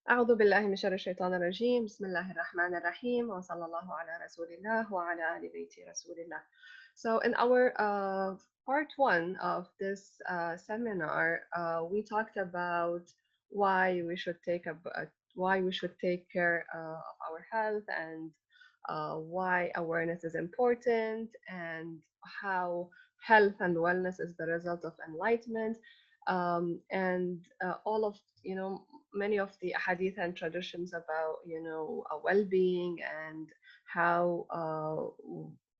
أعوذ بالله من شر الشيطان الرجيم بسم الله الرحمن الرحيم وصلى الله على رسول الله وعلى آل بيت رسول الله. So in our part one of this seminar, we talked about why we should why we should take care of our health and why awareness is important and how health and wellness is the result of enlightenment, and all of many of the hadith and traditions about well-being and how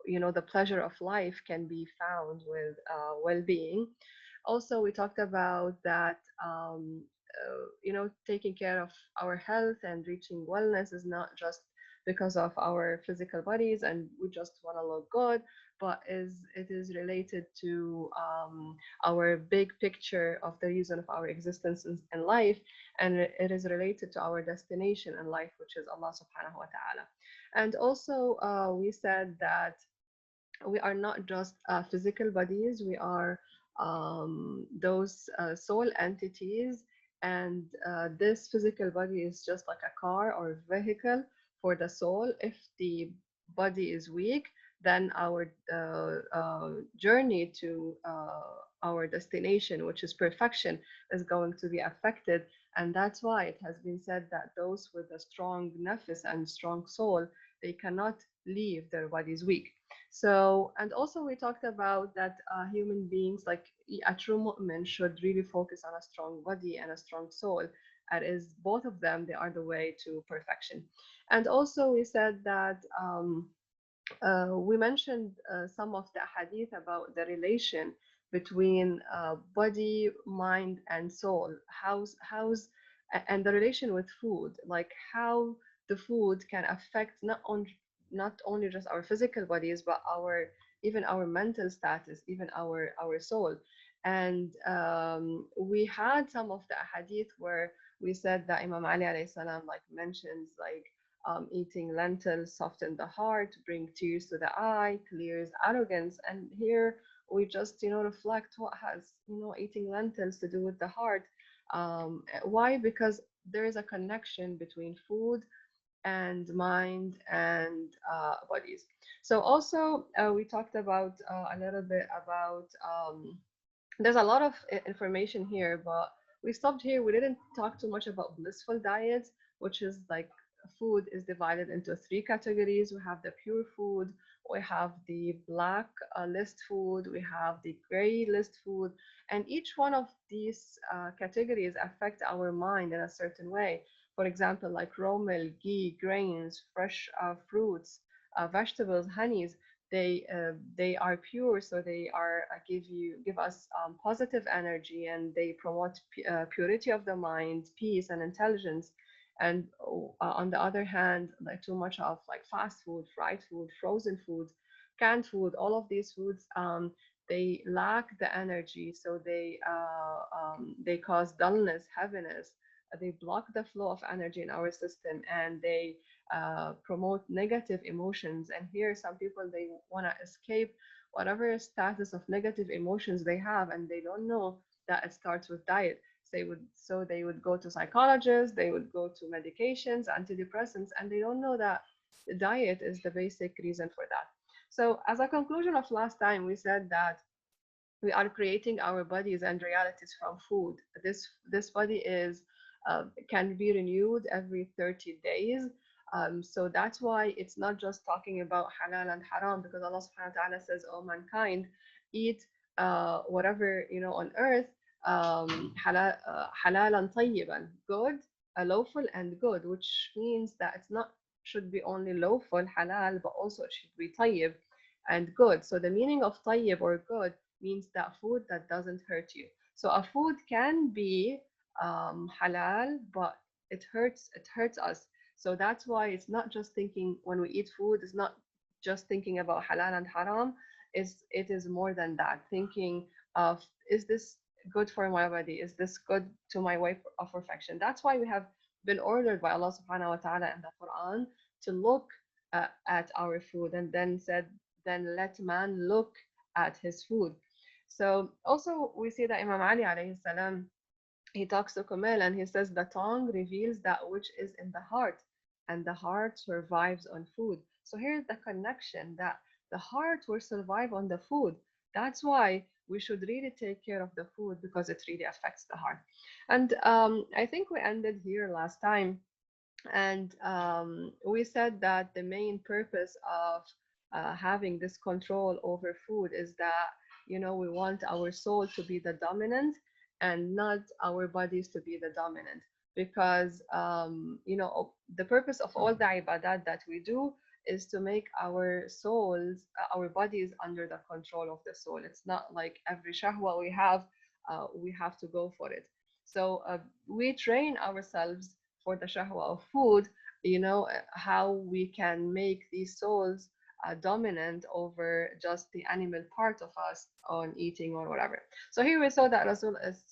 the pleasure of life can be found with well-being. Also, we talked about that taking care of our health and reaching wellness is not just because of our physical bodies and we just want to look good, but it is related to our big picture of the reason of our existence in life, and it is related to our destination in life, which is Allah subhanahu wa ta'ala. And also, we said that we are not just physical bodies, we are those soul entities, and this physical body is just like a car or vehicle for the soul. If the body is weak, then our journey to our destination, which is perfection, is going to be affected. And that's why it has been said that those with a strong nafs and strong soul, they cannot leave their bodies weak. So, and also we talked about that human beings, like a true mu'min, should really focus on a strong body and a strong soul. And is both of them, they are the way to perfection. And also we said that we mentioned some of the hadith about the relation between body, mind, and soul. And the relation with food, like how the food can affect not only just our physical bodies, but our even our mental status, even our soul. And we had some of the hadith where we said that Imam Ali alayhi salam like mentions like eating lentils soften the heart, bring tears to the eye, clears arrogance. And here we just reflect what has eating lentils to do with the heart. Why? Because there is a connection between food and mind and bodies. So also we talked about a little bit about there's a lot of information here, but we stopped here. We didn't talk too much about blissful diets, which is like food is divided into three categories. We have the pure food, we have the black list food, we have the gray list food, and each one of these categories affect our mind in a certain way. For example, like raw milk, ghee, grains, fresh fruits, vegetables, honeys, they are pure, so they are give us positive energy, and they promote purity of the mind, peace and intelligence. And on the other hand, like too much of like fast food, fried food, frozen food, canned food, all of these foods, they lack the energy, so they cause dullness, heaviness. They block the flow of energy in our system, and they promote negative emotions. And here, some people, they want to escape whatever status of negative emotions they have, and they don't know that it starts with diet. So they would go to psychologists, they would go to medications, antidepressants, and they don't know that diet is the basic reason for that. So as a conclusion of last time, we said that we are creating our bodies and realities from food. This body is can be renewed every 30 days. So that's why it's not just talking about halal and haram, because Allah subhanahu wa ta'ala says, "Oh mankind, eat whatever on earth, halalan tayyiban, good, lawful and good," which means that it's not should be only lawful halal, but also it should be tayyib and good. So the meaning of tayyib or good means that food that doesn't hurt you. So a food can be halal, but it hurts us. So that's why it's not just thinking when we eat food, it's not just thinking about halal and haram. It is more than that. Thinking of, is this good for my body? Is this good to my way of perfection? That's why we have been ordered by Allah subhanahu wa ta'ala in the Quran to look at our food, and then said, then let man look at his food. So also we see that Imam Ali alayhi salam he talks to Kumail and he says the tongue reveals that which is in the heart, and the heart survives on food. So here's the connection that the heart will survive on the food. That's why we should really take care of the food because it really affects the heart. And I think we ended here last time, and we said that the main purpose of having this control over food is that, we want our soul to be the dominant and not our bodies to be the dominant. Because, the purpose of all the ibadat that we do is to make our souls, our bodies under the control of the soul. It's not like every shahwa we have to go for it. So we train ourselves for the shahwa of food, how we can make these souls dominant over just the animal part of us on eating or whatever. So here we saw that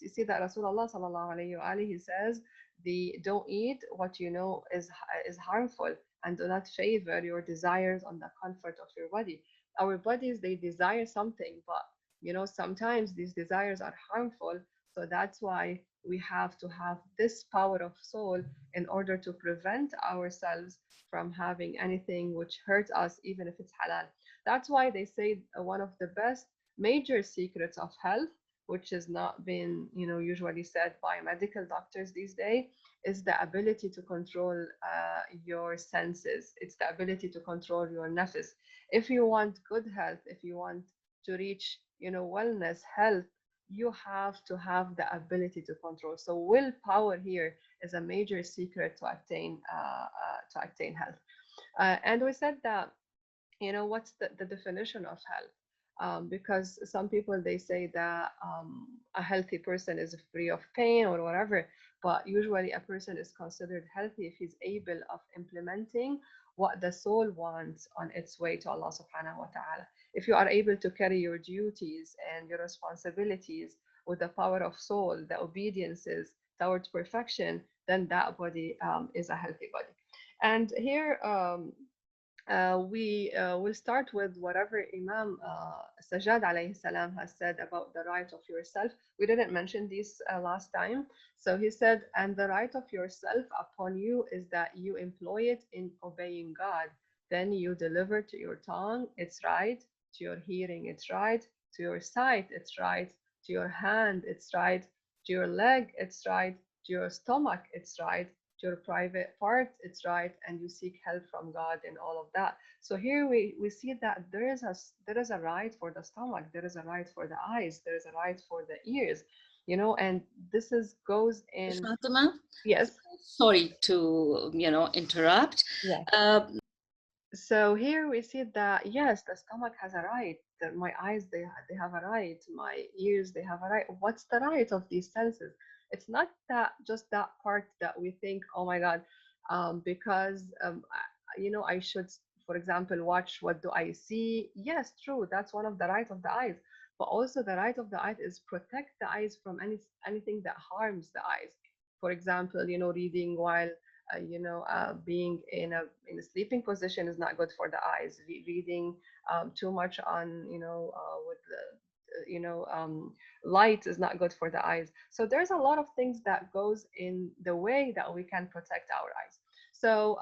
you see that Rasulullah sallallahu alayhi wa alihi, he says, the don't eat what you know is harmful, and do not favor your desires on the comfort of your body. Our bodies, they desire something, but sometimes these desires are harmful. So that's why we have to have this power of soul in order to prevent ourselves from having anything which hurts us, even if it's halal. That's why they say one of the best major secrets of health, which is not been, usually said by medical doctors these days, is the ability to control your senses. It's the ability to control your nafs. If you want good health, if you want to reach, wellness, health, you have to have the ability to control. So willpower here is a major secret to attain health. And we said that, what's the definition of health? Because some people, they say that a healthy person is free of pain or whatever, but usually a person is considered healthy if he's able of implementing what the soul wants on its way to Allah subhanahu wa ta'ala. If you are able to carry your duties and your responsibilities with the power of soul, the obediences towards perfection, then that body is a healthy body. And here we will start with whatever Imam Sajjad alayhi salam has said about the right of yourself. We didn't mention this last time. So he said, and the right of yourself upon you is that you employ it in obeying God. Then you deliver to your tongue its right, to your hearing its right, to your sight its right, to your hand its right, to your leg its right, to your stomach its right, to your private part, it's right, and you seek help from God in all of that. So here we see that there is a right for the stomach, there is a right for the eyes, there is a right for the ears, and this is goes in. Fatima, Yes. sorry to interrupt. Yeah. Uh, So here we see that yes, the stomach has a right. My eyes, they have a right. My ears, they have a right. What's the right of these senses? It's not that just that part that we think, oh my God, because I should, for example, watch what do I see. Yes, true, that's one of the right of the eyes. But also the right of the eyes is protect the eyes from anything that harms the eyes. For example, reading while being in a sleeping position is not good for the eyes. Reading too much on with the light is not good for the eyes. So there's a lot of things that goes in the way that we can protect our eyes. So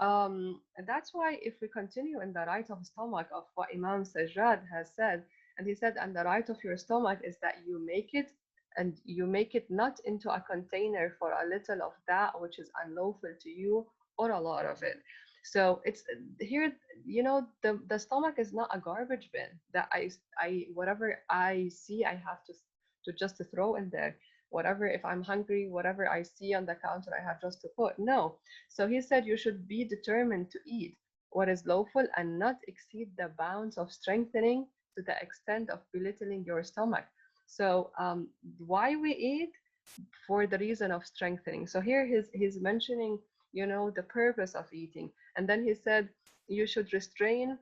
that's why if we continue in the right of stomach of what Imam Sajjad has said, and he said, and the right of your stomach is that you make it, and you make it not into a container for a little of that which is unlawful to you, or a lot of it. So it's here, the stomach is not a garbage bin that I whatever I see I have to just to throw in there. Whatever, if I'm hungry, whatever I see on the counter I have just to put. No. So he said you should be determined to eat what is lawful and not exceed the bounds of strengthening to the extent of belittling your stomach. So why we eat? For the reason of strengthening. So here he's mentioning, the purpose of eating. And then he said you should restrain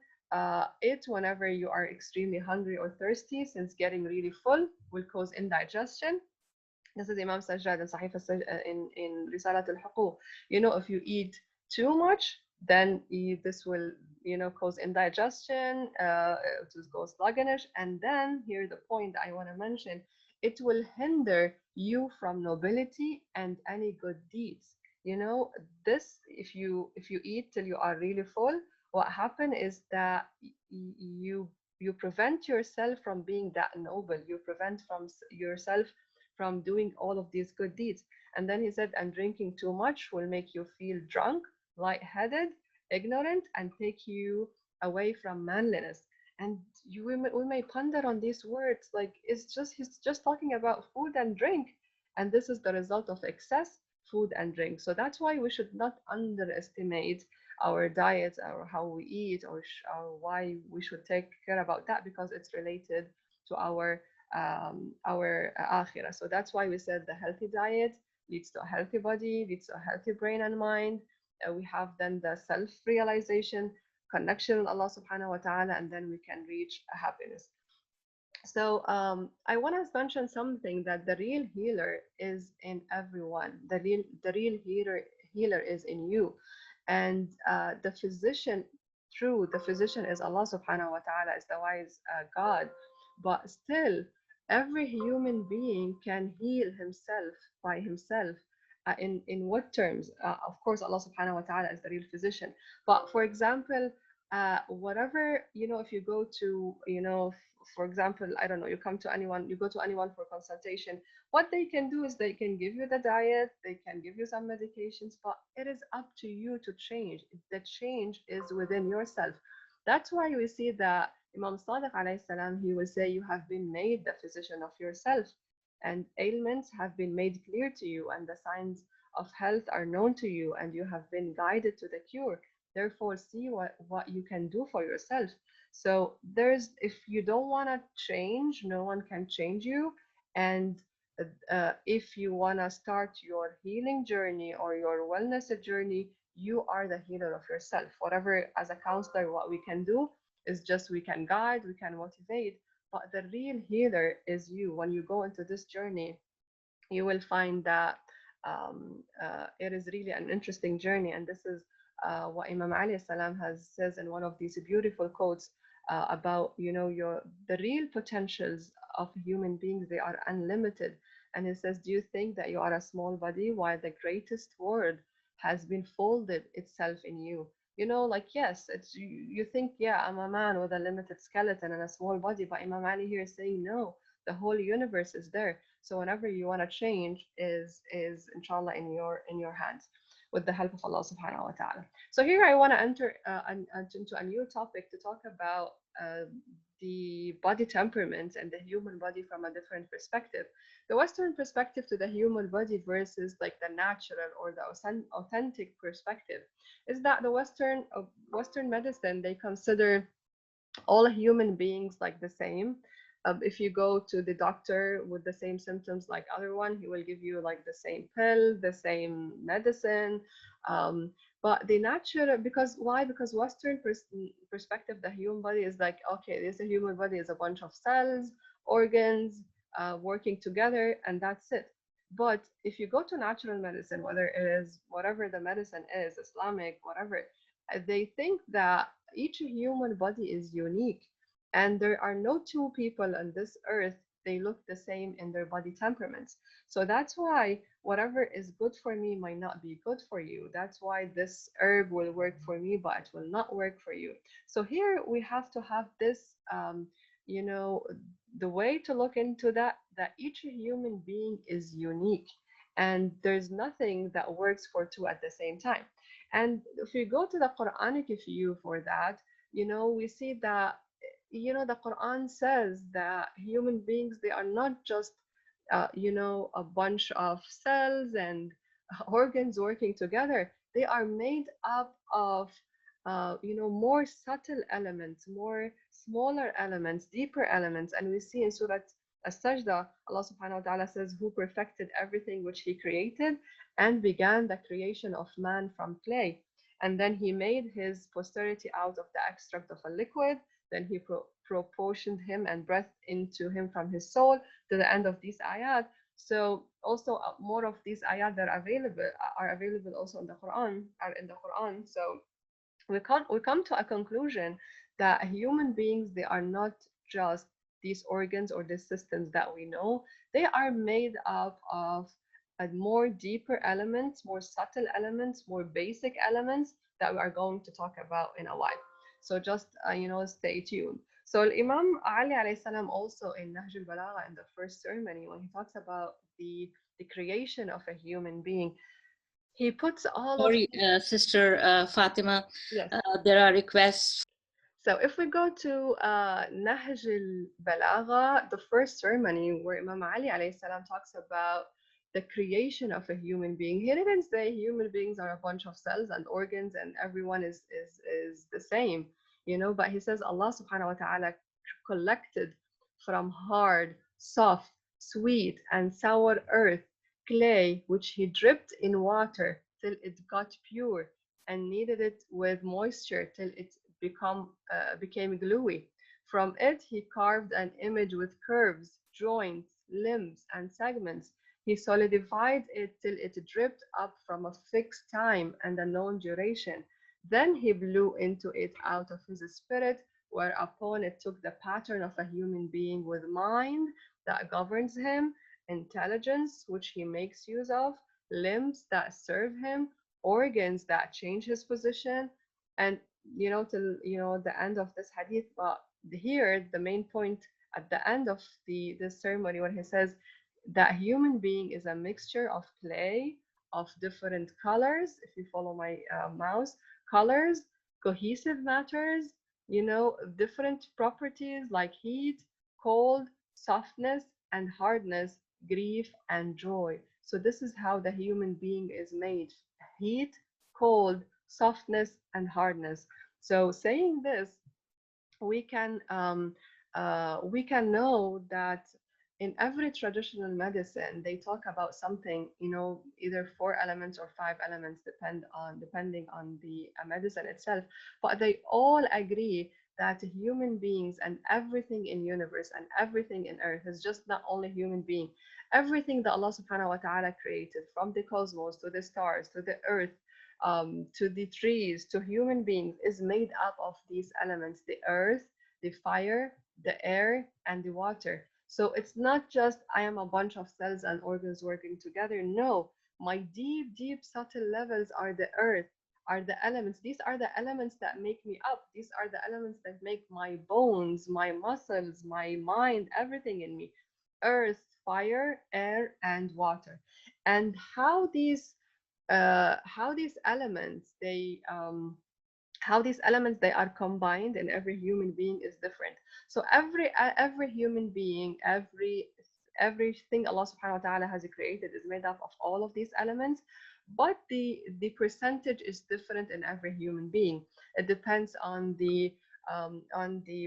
it whenever you are extremely hungry or thirsty, since getting really full will cause indigestion. This is Imam Sajjad in Sahih in Risalat al-Huquq. If you eat too much, then this will, cause indigestion, it will cause sluggishness. And then here the point I want to mention it will hinder you from nobility and any good deeds. You know, this, if you eat till you are really full, what happen is that you prevent yourself from being that noble. You prevent yourself from doing all of these good deeds. And then he said, and drinking too much will make you feel drunk, lightheaded, ignorant, and take you away from manliness. And we may ponder on these words like he's just talking about food and drink, and this is the result of excess food and drink. So that's why we should not underestimate our diets or how we eat, or why we should take care about that, because it's related to our akhirah. So that's why we said the healthy diet leads to a healthy body, leads to a healthy brain and mind. We have then the self realization, connection with Allah subhanahu wa ta'ala, and then we can reach happiness. So I want to mention something, that the real healer is in everyone. The real healer is in you, and the physician, true, the physician is Allah subhanahu wa taala, is the wise God, but still, every human being can heal himself by himself. In what terms? Of course, Allah subhanahu wa taala is the real physician. But for example, whatever, if you go to, for example, I don't know, you go to anyone for consultation, what they can do is they can give you the diet, they can give you some medications, but it is up to you to change. The change is within yourself. That's why we see that Imam Sadiq alayhi salam, he will say, you have been made the physician of yourself, and ailments have been made clear to you, and the signs of health are known to you, and you have been guided to the cure. Therefore, see what you can do for yourself. So if you don't want to change, no one can change you. And if you want to start your healing journey or your wellness journey, you are the healer of yourself. Whatever, as a counselor, what we can do is just we can guide, we can motivate, but the real healer is you. When you go into this journey, you will find that it is really an interesting journey. And this is what Imam Ali salam has says in one of these beautiful quotes about, the real potentials of human beings, they are unlimited. And he says, do you think that you are a small body while the greatest word has been folded itself in you? Like, yes, you think, yeah, I'm a man with a limited skeleton and a small body, but Imam Ali here is saying, no, the whole universe is there. So whenever you want to change, is inshallah in your hands, with the help of Allah subhanahu wa ta'ala. So here I want to enter into a new topic to talk about the body temperaments and the human body from a different perspective. The Western perspective to the human body versus like the natural or the authentic perspective is that the Western medicine, they consider all human beings like the same. If you go to the doctor with the same symptoms like other one, he will give you like the same pill, the same medicine. But the natural, because why? Because Western perspective, the human body is like, okay, this human body is a bunch of cells, organs working together, and that's it. But if you go to natural medicine, whether it is whatever the medicine is, Islamic, whatever, they think that each human body is unique, and there are no two people on this earth, they look the same in their body temperaments. So that's why whatever is good for me might not be good for you. That's why this herb will work for me, but it will not work for you. So here we have to have this, you know, the way to look into that each human being is unique, and there's nothing that works for two at the same time. And if you go to the Quranic view for that, we see that, the Quran says that human beings, they are not just, a bunch of cells and organs working together. They are made up of, more subtle elements, more smaller elements, deeper elements. And we see in Surah As-Sajda, Allah subhanahu wa ta'ala says, who perfected everything which he created and began the creation of man from clay. And then he made his posterity out of the extract of a liquid. Then he proportioned him and breathed into him from his soul, to the end of these ayat. So also more of these ayat that are available also in the Quran. So we come to a conclusion that human beings, they are not just these organs or these systems that we know, they are made up of more deeper elements, more subtle elements, more basic elements that we are going to talk about in a while. So just stay tuned. So Imam Ali alayhi salam also in Nahj al-Balagha in the first ceremony, when he talks about the creation of a human being, he puts all of Sorry, Sister Fatima, yes. there are requests. So if we go to Nahj al-Balagha, the first ceremony where Imam Ali alayhi salam talks about the creation of a human being, he didn't say human beings are a bunch of cells and organs and everyone is the same, but he says Allah subhanahu wa ta'ala collected from hard, soft, sweet, and sour earth clay, which he dripped in water till it got pure and kneaded it with moisture till it became gluey. From it, he carved an image with curves, joints, limbs, and segments. He solidified it till it dripped up from a fixed time and a known duration. Then he blew into it out of his spirit, whereupon it took the pattern of a human being with mind that governs him, intelligence which he makes use of, limbs that serve him, organs that change his position, and till the end of this hadith. But here the main point at the end of the ceremony, when he says that human being is a mixture of clay of different colors, if you follow my mouse, colors, cohesive matters, different properties like heat, cold, softness, and hardness, grief, and joy. So this is how the human being is made: heat, cold, softness, and hardness. So saying this, we can know that in every traditional medicine they talk about something, either 4 elements or 5 elements, depending on the medicine itself, but they all agree that human beings and everything in universe and everything in earth is just not only human being. Everything that Allah subhanahu wa ta'ala created, from the cosmos to the stars to the earth, to the trees, to human beings, is made up of these elements: the earth, the fire, the air, and the water. So it's not just I am a bunch of cells and organs working together. No, my deep, deep, subtle levels are the earth, are the elements. These are the elements that make me up. These are the elements that make my bones, my muscles, my mind, everything in me. Earth, fire, air, and water. And how these elements they are combined in every human being is different. So every human being, everything Allah subhanahu wa ta'ala has created is made up of all of these elements, but the percentage is different in every human being. It depends on the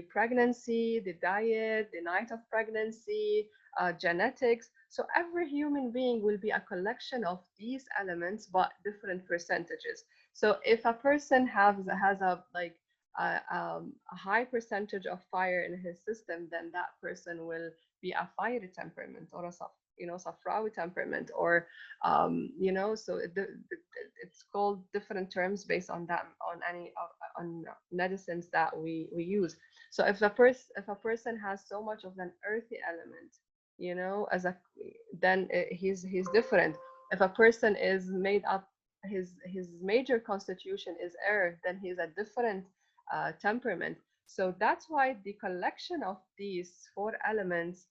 pregnancy, the diet, the night of pregnancy, genetics. So every human being will be a collection of these elements, but different percentages. So if a person has a high percentage of fire in his system, then that person will be a fiery temperament, or a safrawi temperament, or so it's called different terms based on that, on medicines that we use. So if a person has so much of an earthy element, as a then he's different. If a person is made up, his major constitution is air, then he's a different temperament. So that's why the collection of these 4 elements,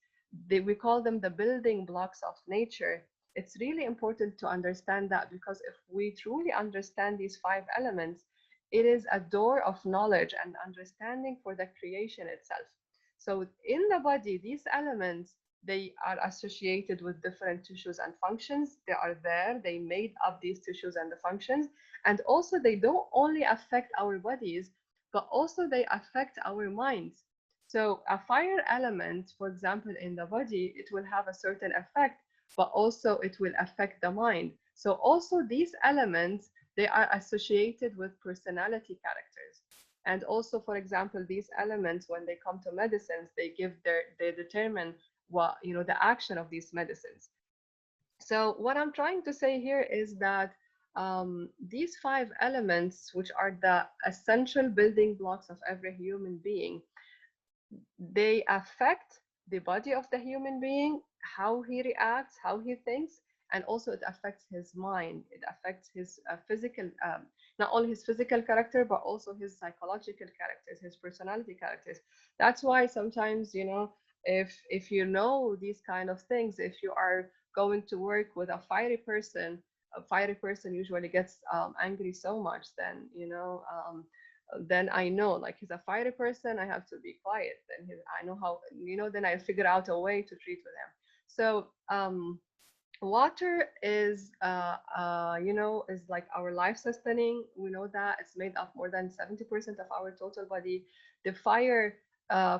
we call them the building blocks of nature. It's really important to understand that, because if we truly understand these 5 elements, it is a door of knowledge and understanding for the creation itself. So in the body, these elements, they are associated with different tissues and functions. They are there, they made up these tissues and the functions. And also they don't only affect our bodies, but also they affect our minds. So a fire element, for example, in the body, it will have a certain effect, but also it will affect the mind. So also these elements, they are associated with personality characters. And also, for example, these elements, when they come to medicines, they determine the action of these medicines. So what I'm trying to say here is that these 5 elements, which are the essential building blocks of every human being, they affect the body of the human being, how he reacts, how he thinks, and also it affects his mind. It affects his physical, not only his physical character, but also his psychological characters, his personality characters. That's why sometimes, if you know these kind of things, if you are going to work with a fiery person usually gets angry so much, then I know, like, he's a fiery person, I have to be quiet. I know how, then I figure out a way to treat with him. So water is like our life sustaining. We know that it's made of more than 70% of our total body. The fire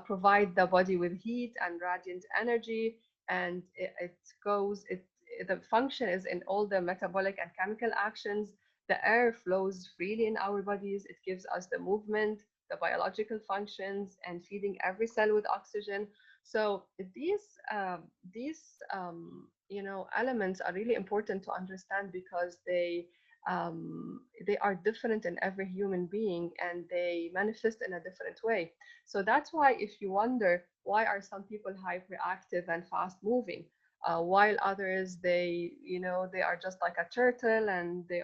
provide the body with heat and radiant energy, and it goes the function is in all the metabolic and chemical actions. The air flows freely in our bodies. It gives us the movement, the biological functions, and feeding every cell with oxygen. So these elements are really important to understand because they are different in every human being and they manifest in a different way. So that's why if you wonder why are some people hyperactive and fast moving, while others they are just like a turtle and they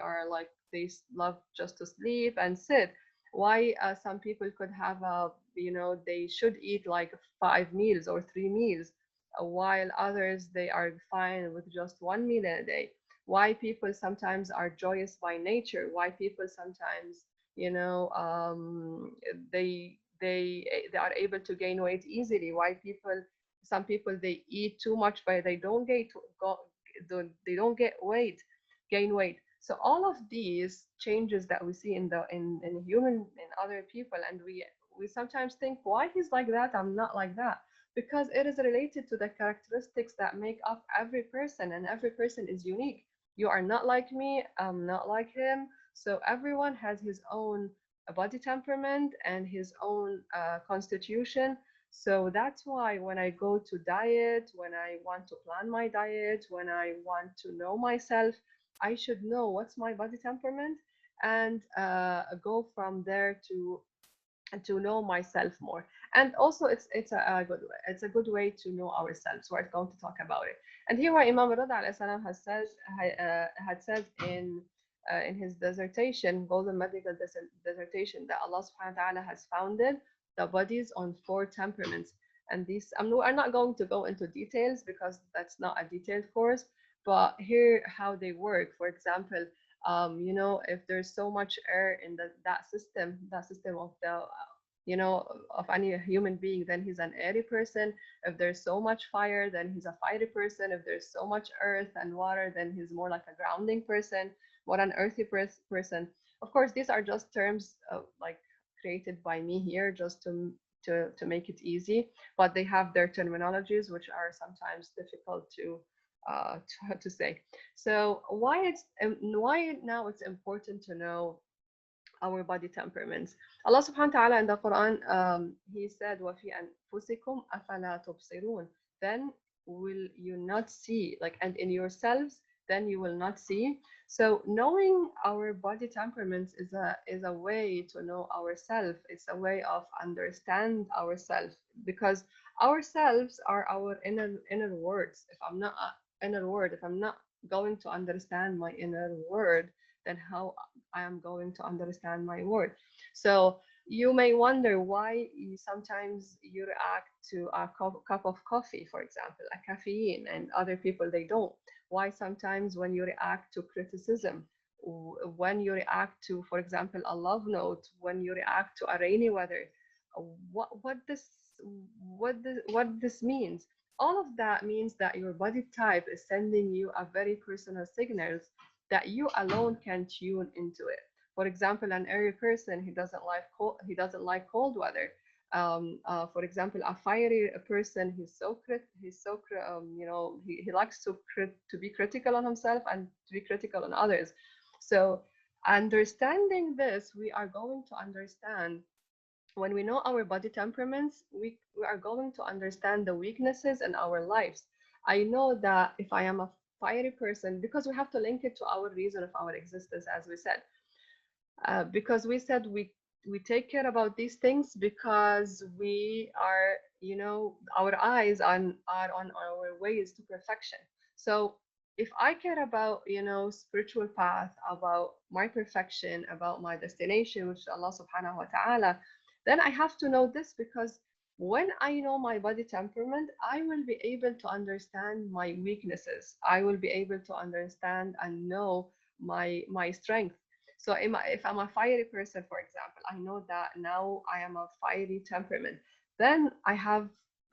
love just to sleep and sit. Why some people could have they should eat like 5 meals or 3 meals, while others they are fine with just one meal in a day. Why people sometimes are joyous by nature, why people sometimes you know they are able to gain weight easily, why people some people they eat too much but they don't they don't get weight gain weight. So all of these changes that we see in human in other people, and we sometimes think why he's like that, I'm not like that, because it is related to the characteristics that make up every person, and every person is unique. You are not like me, I'm not like him. So everyone has his own body temperament and his own constitution. So that's why when I go to diet, when I want to plan my diet, when I want to know myself, I should know what's my body temperament and go from there to know myself more. And also it's a good way, it's a good way to know ourselves. We're going to talk about it. And here why Imam Rada alayhi salam had said in his dissertation, golden medical dissertation, that Allah subhanahu wa ta'ala has founded the bodies on 4 temperaments. And these I'm not going to go into details because that's not a detailed course, but here how they work. For example, if there's so much air in that system of the of any human being, then he's an airy person. If there's so much fire, then he's a fiery person. If there's so much earth and water, then he's more like a grounding person, more an earthy person. Of course, these are just terms like created by me here just to make it easy, but they have their terminologies which are sometimes difficult to say. So why now it's important to know our body temperaments. Allah subhanahu wa ta'ala in the Quran, He said, وَفِي أَنفُسِكُمْ أَفَلَا تُبْصِرُونَ. Then will you not see, like, and in yourselves, then you will not see. So knowing our body temperaments is a way to know ourselves. It's a way of understand ourselves, because ourselves are our inner words. If I'm not inner word, if I'm not going to understand my inner word, then how I am going to understand my word? So you may wonder why sometimes you react to a cup of coffee, for example, a caffeine, and other people they don't. Why sometimes when you react to criticism, when you react to, for example, a love note, when you react to a rainy weather, what this means? All of that means that your body type is sending you a very personal signals that you alone can tune into it. For example, an airy person, he doesn't like cold weather. For example, a fiery person, he likes to be critical on himself and to be critical on others. So understanding this, we are going to understand, when we know our body temperaments, we are going to understand the weaknesses in our lives. I know that if I am a fiery person, because we have to link it to our reason of our existence, as we said, because we said we take care about these things because we are, our eyes are on our ways to perfection. So if I care about, spiritual path, about my perfection, about my destination, which is Allah subhanahu wa ta'ala, then I have to know this, because when I know my body temperament, I will be able to understand my weaknesses. I will be able to understand and know my strength. So if I'm a fiery person, for example, I know that now I am a fiery temperament. Then I have,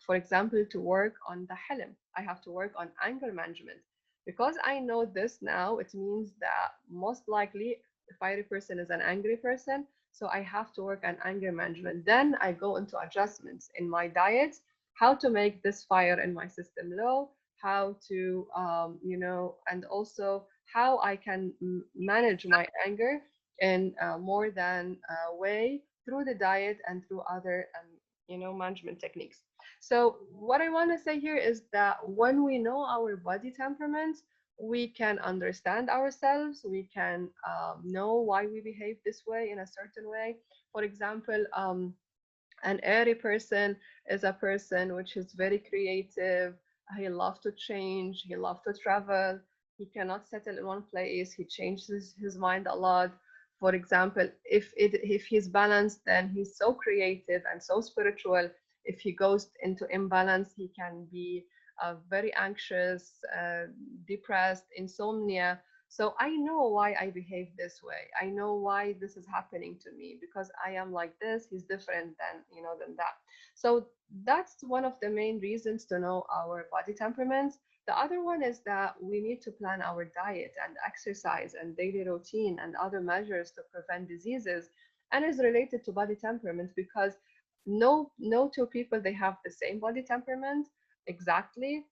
for example, to work on the hilm. I have to work on anger management. Because I know this now, it means that most likely the fiery person is an angry person. So I have to work on anger management. Then I go into adjustments in my diet, how to make this fire in my system low, how to, and also how I can manage my anger in more than a way through the diet and through other, management techniques. So what I want to say here is that when we know our body temperament, we can understand ourselves. We can know why we behave this way in a certain way. For example, an airy person is a person which is very creative. He loves to change. He loves to travel. He cannot settle in one place. He changes his mind a lot. For example, if he's balanced, then he's so creative and so spiritual. If he goes into imbalance, he can be very anxious, depressed, insomnia. So I know why I behave this way. I know why this is happening to me, because I am like this. He's different than that. So that's one of the main reasons to know our body temperaments. The other one is that we need to plan our diet and exercise and daily routine and other measures to prevent diseases, and is related to body temperament, because no two people, they have the same body temperament exactly.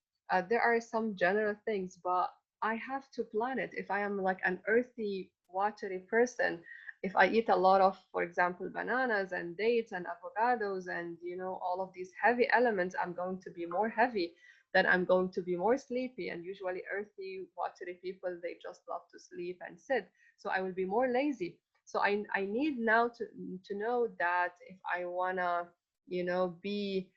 There are some general things, but I have to plan it. If I am like an earthy, watery person, if I eat a lot of, for example, bananas and dates and avocados and all of these heavy elements, I'm going to be more heavy. Then I'm going to be more sleepy. And usually, earthy, watery people, they just love to sleep and sit. So I will be more lazy. So I need now to know that if I wanna be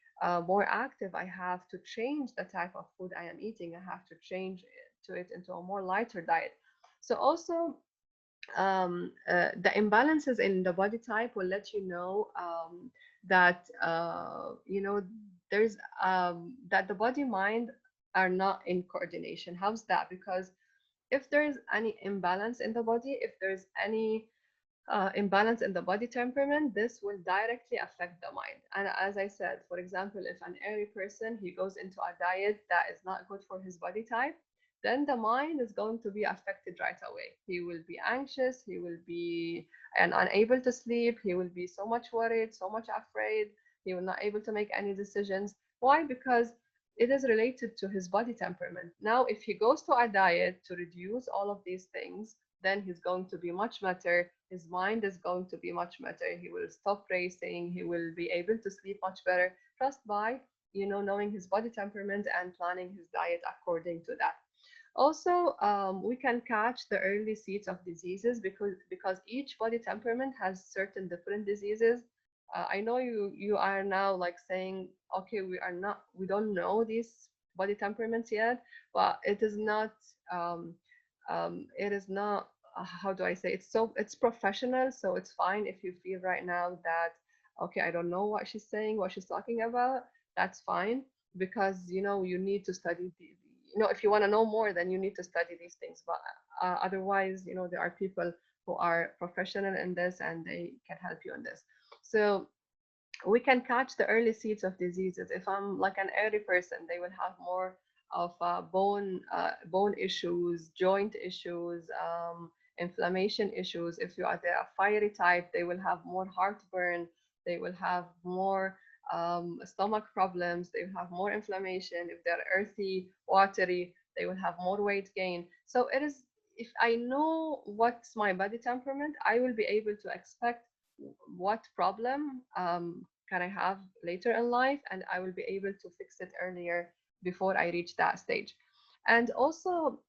more active, I have to change the type of food I am eating. I have to change to it into a more lighter diet. So also, the imbalances in the body type will let you know that there's that the body mind are not in coordination. How's that? Because if there's any imbalance in the body, if there's any imbalance in the body temperament, this will directly affect the mind. And as I said, for example, if an airy person, he goes into a diet that is not good for his body type, then the mind is going to be affected right away. He will be anxious, he will be and unable to sleep, he will be so much worried, so much afraid, he will not able to make any decisions. Why? Because it is related to his body temperament. Now, if he goes to a diet to reduce all of these things, then he's going to be much better. His mind is going to be much better. He will stop racing. He will be able to sleep much better just by, knowing his body temperament and planning his diet according to that. Also, we can catch the early seeds of diseases, because each body temperament has certain different diseases. I know you are now like saying, okay, we don't know these body temperaments yet, but it is not how do I say, it's professional, so it's fine if you feel right now that, okay, I don't know what she's saying, what she's talking about. That's fine, because you need to study if you want to know more, then you need to study these things. But otherwise, there are people who are professional in this, and they can help you in this. So we can catch the early seeds of diseases. If I'm like an early person, they will have more of bone issues, joint issues, inflammation issues. If you are a fiery type, they will have more heartburn. They will have more stomach problems. They will have more inflammation. If they're earthy, watery, they will have more weight gain. So it is. If I know what's my body temperament, I will be able to expect what problem can I have later in life, and I will be able to fix it earlier before I reach that stage. And also,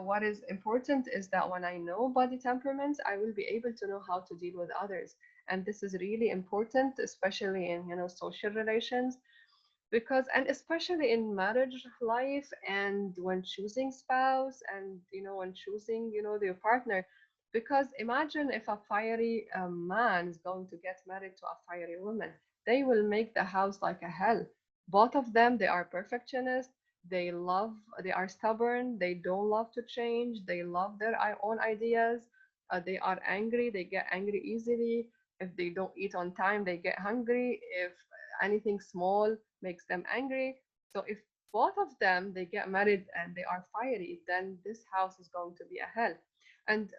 what is important is that when I know body temperaments, I will be able to know how to deal with others. And this is really important, especially in social relations, because and especially in marriage life, and when choosing spouse, and when choosing their partner. Because imagine if a fiery man is going to get married to a fiery woman, they will make the house like a hell. Both of them, they are perfectionists. They are stubborn. They don't love to change. They love their own ideas. They are angry. They get angry easily. If they don't eat on time, they get hungry. If anything small makes them angry. So if both of them they get married and they are fiery, then this house is going to be a hell. And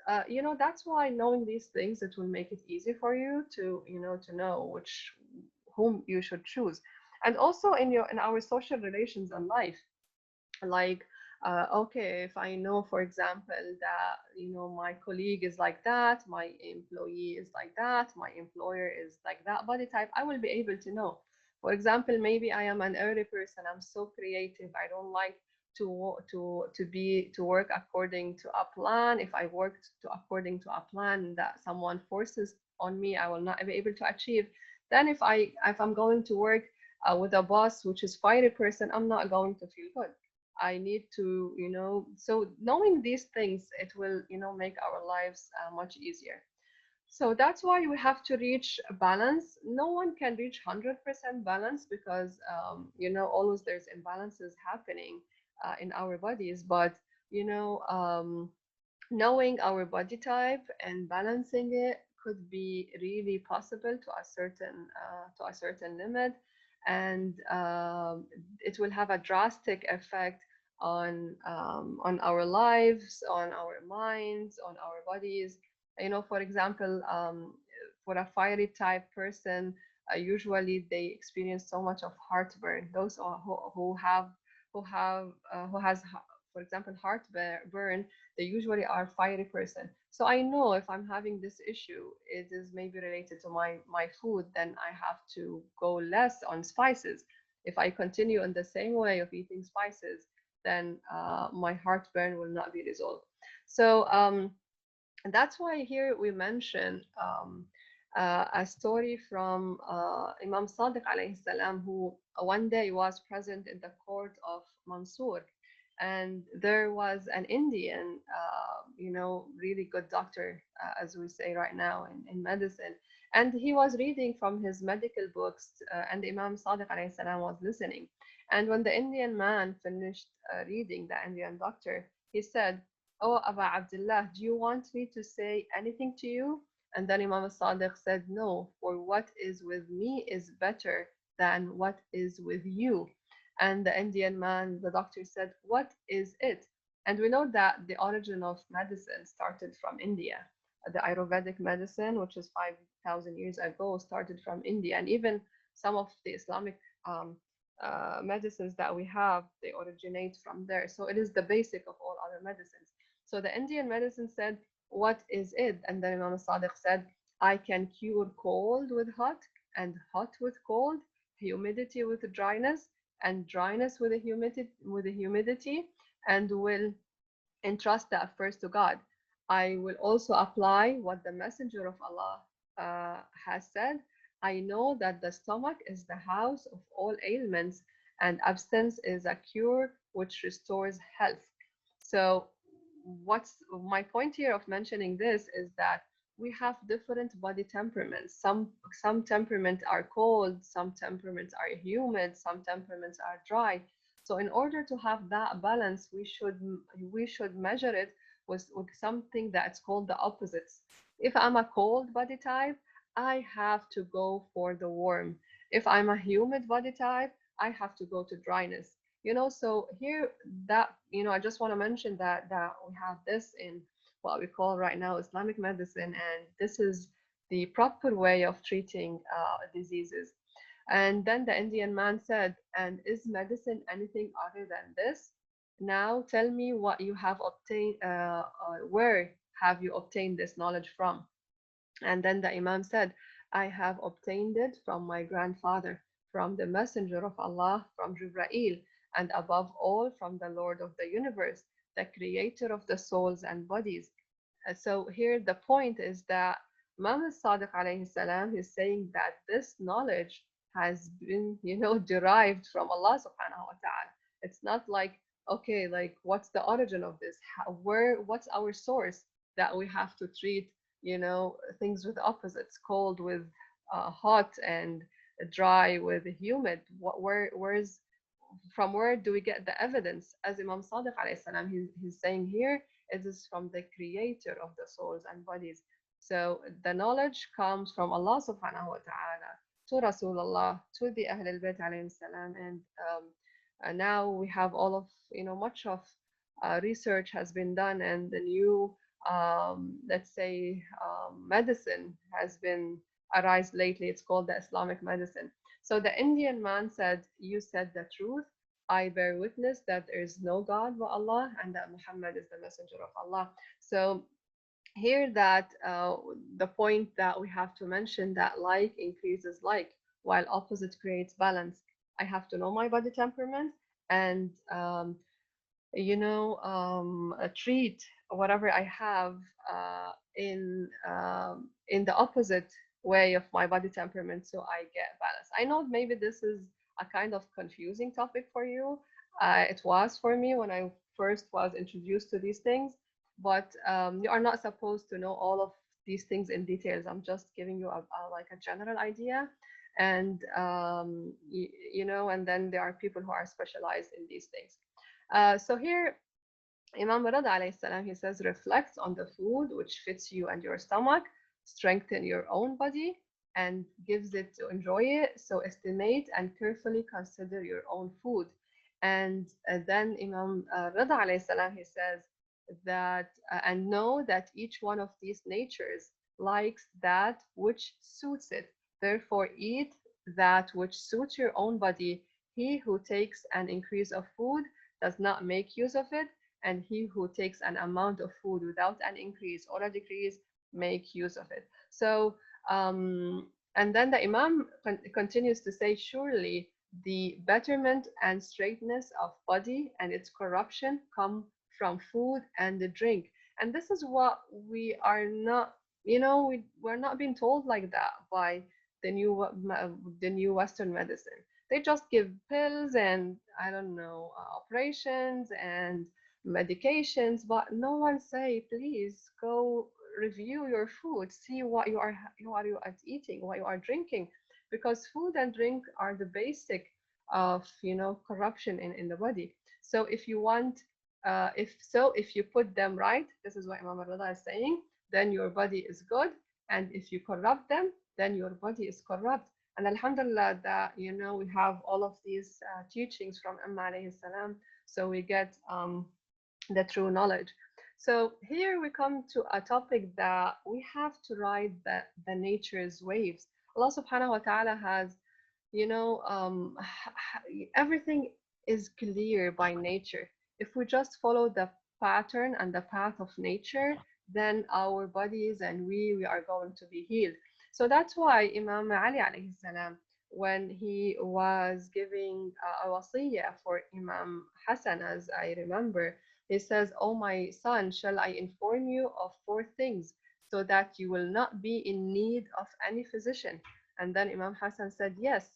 that's why knowing these things, it will make it easy for you to to know which whom you should choose. And also in our social relations and life, like okay, if I know, for example, that my colleague is like that, my employee is like that, my employer is like that body type, I will be able to know. For example, maybe I am an early person, I'm so creative, I don't like to work according to a plan. If I work according to a plan that someone forces on me, I will not be able to achieve. Then if I'm going to work with a boss which is fiery person, I'm not going to feel good. I need to, so knowing these things, it will, make our lives much easier. So that's why we have to reach a balance. No one can reach 100% balance because, always there's imbalances happening in our bodies. But, knowing our body type and balancing it could be really possible to a certain limit. And it will have a drastic effect on our lives, on our minds, on our bodies. For example, for a fiery type person, usually they experience so much of heartburn. Those who has, for example, heartburn, they usually are fiery person. So I know if I'm having this issue, it is maybe related to my food, then I have to go less on spices. If I continue in the same way of eating spices, then my heartburn will not be resolved. So and that's why here we mention a story from Imam Sadiq alayhi salam, who one day was present in the court of Mansur. And there was an Indian, really good doctor, as we say right now in medicine. And he was reading from his medical books, and Imam Sadiq alayhi salam was listening. And when the Indian man finished reading, the Indian doctor, he said, "Oh, Aba Abdullah, do you want me to say anything to you?" And then Imam Sadiq said, "No, for what is with me is better than what is with you." And the Indian man, the doctor said, "What is it?" And we know that the origin of medicine started from India. The Ayurvedic medicine, which is 5,000 years ago, started from India. And even some of the Islamic medicines that we have, they originate from there. So it is the basic of all other medicines. So the Indian medicine said, "What is it?" And then Imam Sadiq said, "I can cure cold with hot, and hot with cold, humidity with dryness, and dryness with the humidity, and will entrust that first to God. I will also apply what the Messenger of Allah has said. I know that the stomach is the house of all ailments, and abstinence is a cure which restores health." So, what's my point here of mentioning this is that we have different body temperaments. Some temperaments are cold, some temperaments are humid, some temperaments are dry. So in order to have that balance, we should measure it with something that's called the opposites. If I'm a cold body type, I have to go for the warm. If I'm a humid body type, I have to go to dryness. So here, that I just want to mention that we have this in what we call right now Islamic medicine, and this is the proper way of treating diseases. And then the Indian man said, "And is medicine anything other than this? Now tell me what you have obtained, where have you obtained this knowledge from?" And then the Imam said, "I have obtained it from my grandfather, from the Messenger of Allah, from Jibreel. and above all from the Lord of the universe, the creator of the souls and bodies. So here the point is that Imam Sadiq alayhi salam is saying that this knowledge has been, derived from Allah subhanahu wa ta'ala. It's not like, okay, like what's the origin of this? What's our source that we have to treat, things with opposites, cold with hot, and dry with humid. From where do we get the evidence? As Imam Sadiq alayhi salam, he's saying here, it is from the creator of the souls and bodies. So the knowledge comes from Allah subhanahu wa ta'ala to Rasulullah, to the Ahl al-Bayt alayhi salam, and now we have all of, much of research has been done, and the new, let's say, medicine has been arise lately. It's called the Islamic medicine. So the Indian man said, "You said the truth. I bear witness that there is no God but Allah, and that Muhammad is the messenger of Allah." So here that the point that we have to mention, that like increases like, while opposite creates balance. I have to know my body temperament, and treat whatever I have in the opposite way of my body temperament, so I get balance. I know maybe this is a kind of confusing topic for you. It was for me when I first was introduced to these things, but you are not supposed to know all of these things in details. I'm just giving you like a general idea, and and then there are people who are specialized in these things. So here, Imam Rada alayhi salam, he says, reflect on the food which fits you and your stomach, strengthen your own body, and gives it to enjoy it. So estimate and carefully consider your own food. And then Imam Rada alayhi salam, he says that, and know that each one of these natures likes that which suits it. Therefore, eat that which suits your own body. He who takes an increase of food does not make use of it, and he who takes an amount of food without an increase or a decrease make use of it. So, and then the Imam continues to say, surely the betterment and straightness of body and its corruption come from food and the drink. And this is what we are not, we're not being told like that by the new Western medicine. They just give pills and, I don't know, operations and medications, but no one say, please go review your food, see what you are eating, what you are drinking, because food and drink are the basic of, corruption in the body. So if you want, if you put them right, this is what Imam Rada is saying, then your body is good, and if you corrupt them, then your body is corrupt. And Alhamdulillah that, we have all of these teachings from Imam alayhi salam, so we get the true knowledge. So here we come to a topic that we have to ride the nature's waves. Allah subhanahu wa ta'ala has, you know, um, everything is clear by nature. If we just follow the pattern and the path of nature, then our bodies and we are going to be healed. So that's why Imam Ali alayhi salam, when he was giving a wasiyah for Imam Hassan, as I remember, he says, "Oh my son, shall I inform you of four things so that you will not be in need of any physician?" And then Imam Hassan said, "Yes,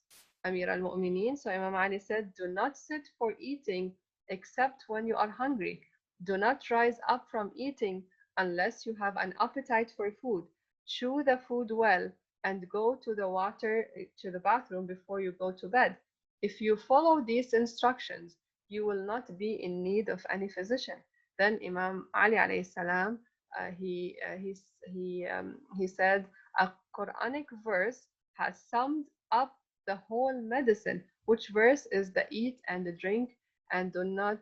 Amir al-Mu'mineen." So Imam Ali said, "Do not sit for eating except when you are hungry. Do not rise up from eating unless you have an appetite for food. Chew the food well and go to the bathroom before you go to bed. If you follow these instructions, you will not be in need of any physician." Then Imam Ali alayhi salam, he said, a Quranic verse has summed up the whole medicine. Which verse is the eat and the drink and do not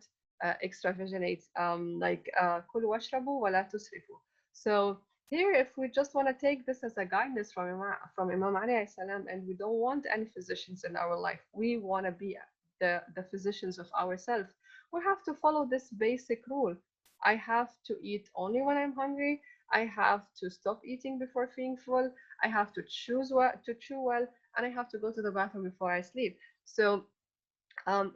extravaganate, like كُلُوا وَاشْرَبُوا وَلَا تُسْرِفُوا. So here, if we just want to take this as a guidance from Imam Ali alayhi salam, and we don't want any physicians in our life, we want to be the physicians of ourselves, we have to follow this basic rule. I have to eat only when I'm hungry. I have to stop eating before feeling full. I have to chew well, and I have to go to the bathroom before I sleep. So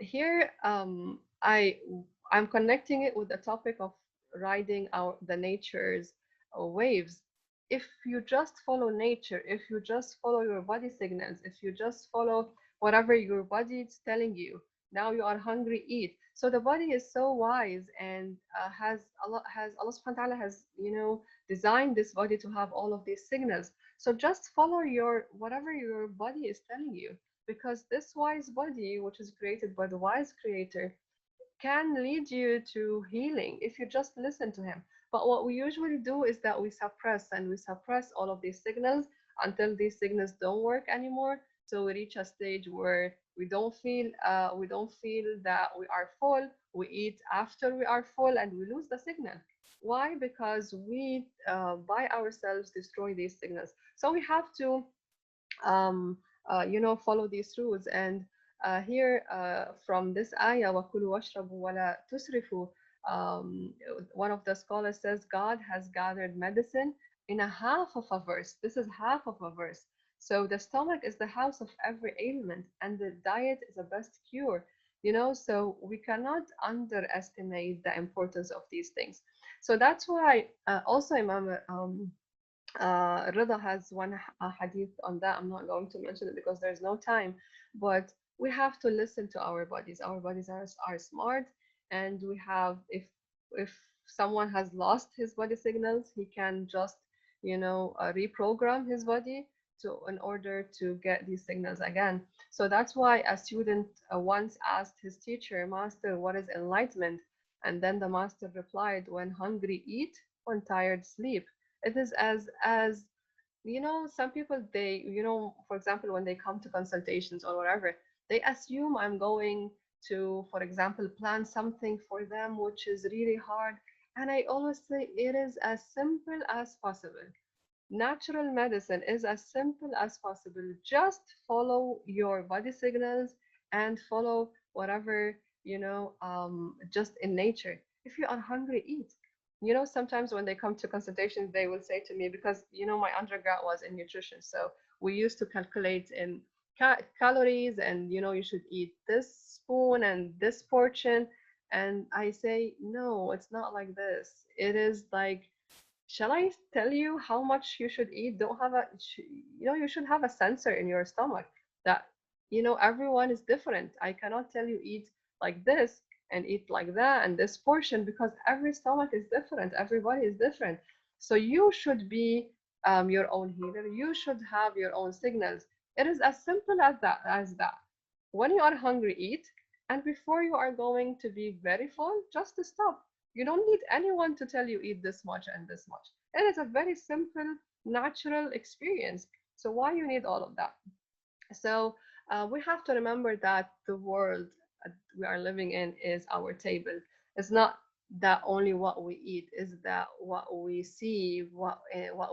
Here, I'm connecting it with the topic of riding our the nature's waves. If you just follow nature, if you just follow your body signals, if you just follow whatever your body is telling you, now you are hungry, eat. So the body is so wise and has Allah subhanahu wa ta'ala has designed this body to have all of these signals. So just follow your whatever your body is telling you, because this wise body, which is created by the wise creator, can lead you to healing if you just listen to him. But what we usually do is that we suppress and we suppress all of these signals until these signals don't work anymore. So we reach a stage where we don't feel that we are full. We eat after we are full and we lose the signal. Why? Because we by ourselves destroy these signals. So we have to um, follow these rules. And here from this ayah, وَكُلُوا وَاشْرَبُوا وَلَا تُسْرِفُوا, one of the scholars says God has gathered medicine in a half of a verse. This is half of a verse. So the stomach is the house of every ailment, and the diet is the best cure. So we cannot underestimate the importance of these things. So that's why also Imam Rida has one hadith on that. I'm not going to mention it because there's no time, but we have to listen to our bodies. Our bodies are smart, and we have if someone has lost his body signals, he can just reprogram his body to in order to get these signals again. So that's why a student once asked his teacher, "Master, what is enlightenment?" And then the master replied, "When hungry, eat; when tired, sleep." It is as some people, they for example, when they come to consultations or whatever, they assume I'm going to, for example, plan something for them which is really hard. And I always say it is as simple as possible. Natural medicine is as simple as possible. Just follow your body signals and follow whatever, just in nature. If you are hungry, eat. Sometimes when they come to consultations, they will say to me, because, my undergrad was in nutrition. So we used to calculate in calories, and, you should eat this spoon and this portion. And I say, no, it's not like this. It is like, shall I tell you how much you should eat? Don't have a, you should have a sensor in your stomach that, everyone is different. I cannot tell you eat like this and eat like that and this portion, because every stomach is different. Everybody is different. So you should be your own healer. You should have your own signals. It is as simple as that. When you are hungry, eat. And before you are going to be very full, just to stop. You don't need anyone to tell you eat this much and this much. It is a very simple, natural experience. So why you need all of that? So we have to remember that the world we are living in is our table. It's not that only what we eat, is that what we see, what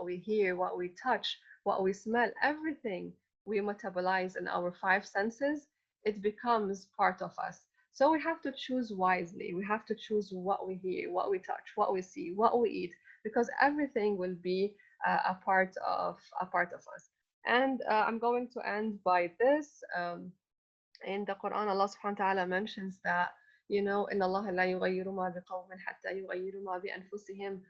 we hear, what we touch, what we smell, everything we metabolize in our five senses, it becomes part of us. So we have to choose wisely. We have to choose what we hear, what we touch, what we see, what we eat, because everything will be a part of us. And I'm going to end by this. In the Quran, Allah subhanahu wa ta'ala mentions that, إن الله لا يغير ما بقوم حتى يغيروا ما بأنفسهم.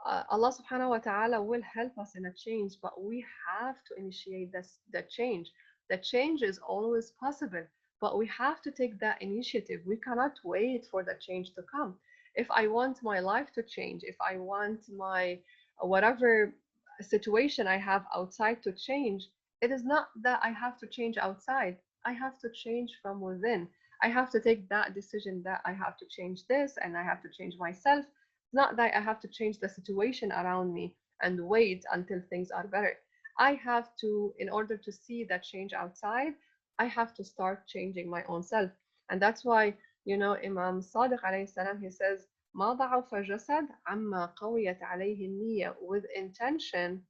Allah subhanahu wa ta'ala will help us in a change, but we have to initiate the change. The change is always possible, but we have to take that initiative. We cannot wait for the change to come. If I want my life to change, if I want my whatever situation I have outside to change, it is not that I have to change outside. I have to change from within. I have to take that decision that I have to change this and I have to change myself. It's not that I have to change the situation around me and wait until things are better. I have to, in order to see that change outside, I have to start changing my own self. And that's why, Imam Sadiq alayhi salam, he says, ما ضعف جسد عما قويت عليه النية. With intention,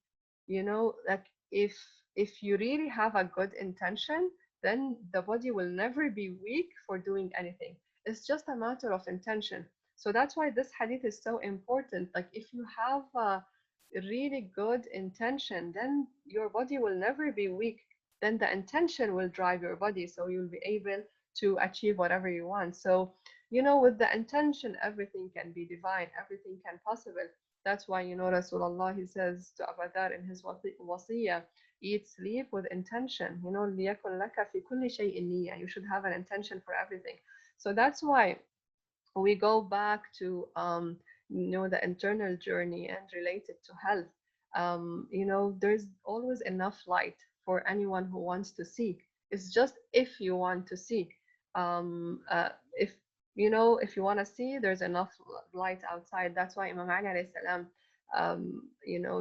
like if you really have a good intention, then the body will never be weak for doing anything. It's just a matter of intention. So that's why this hadith is so important. Like, if you have a really good intention, then your body will never be weak. Then the intention will drive your body, so you'll be able to achieve whatever you want. So, with the intention, everything can be divine, everything can possible. That's why, Rasulullah, he says to Abu Dhar in his wasiyah, eat, sleep with intention. لِيَكُنْ لَكَ فِي كُلِّ شَيْءٍ نِيَّةٌ. You should have an intention for everything. So that's why we go back to the internal journey and relate it to health. There's always enough light for anyone who wants to see. It's just if you want to see. If if you want to see, there's enough light outside. That's why Imam Ali alayhi salam,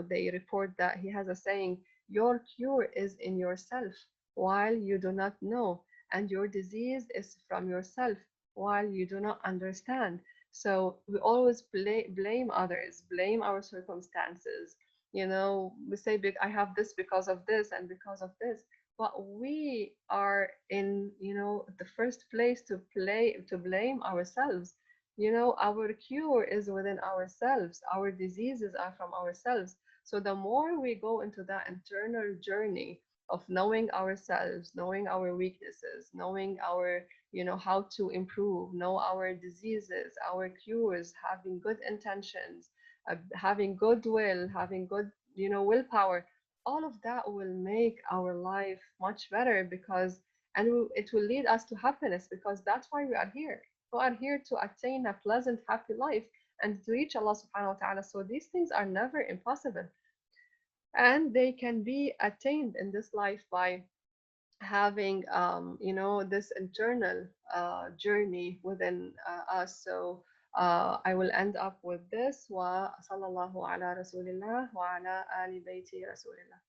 they report that he has a saying: your cure is in yourself while you do not know, and your disease is from yourself while you do not understand. So we always blame others, blame our circumstances. We say, I have this because of this and because of this. But we are in, the first place to blame ourselves. Our cure is within ourselves. Our diseases are from ourselves. So the more we go into that internal journey of knowing ourselves, knowing our weaknesses, knowing our how to improve, know our diseases, our cures, having good intentions, having goodwill, having good willpower, all of that will make our life much better, because it will lead us to happiness, because that's why we are here. We are here to attain a pleasant, happy life and to reach Allah subhanahu wa ta'ala. So these things are never impossible, and they can be attained in this life by having this internal journey within us. So I will end up with this: wa sallallahu ala rasulillah wa ala ali bayti rasulillah.